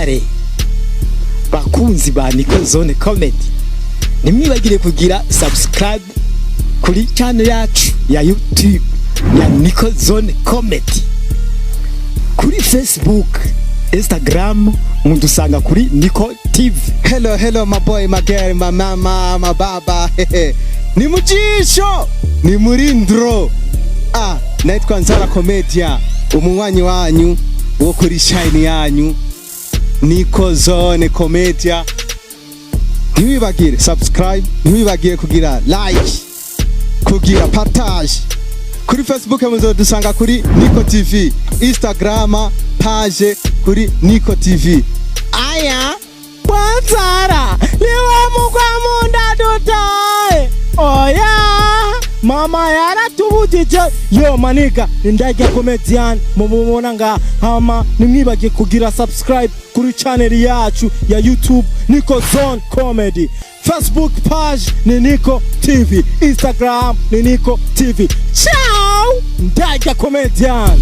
kare bakunzi ba Niko Zone Comedy, nimwibagire kugira subscribe kuri channel yacu ya YouTube ya Niko Zone Comedy. Kuri Facebook, Instagram mudusanga kuri Niko TV. Hello my boy, my girl, my mama, my baba. Ni mujisho, ni murindro. Naitwa Nzara Comedia, umunywanyi wanyu wo kuri shine yanyu Niko Zone Comedia. Ntiwibagire subscribe, ntiwibagire kugira like, kugira partage. Kuri Facebook muzodusanga kuri Niko TV, Instagram page kuri Niko TV. Aya Nzara liwe mugwa munda dutae. Oya mama yaratubujije yo maniga Ndajya Comedian mubona nga hama nimwibage kugira subscribe kuri channel yacu ya YouTube Niko Zone Comedy. Facebook page ni Niko TV, Instagram ni Niko TV. Ciao Ndajya Comedian.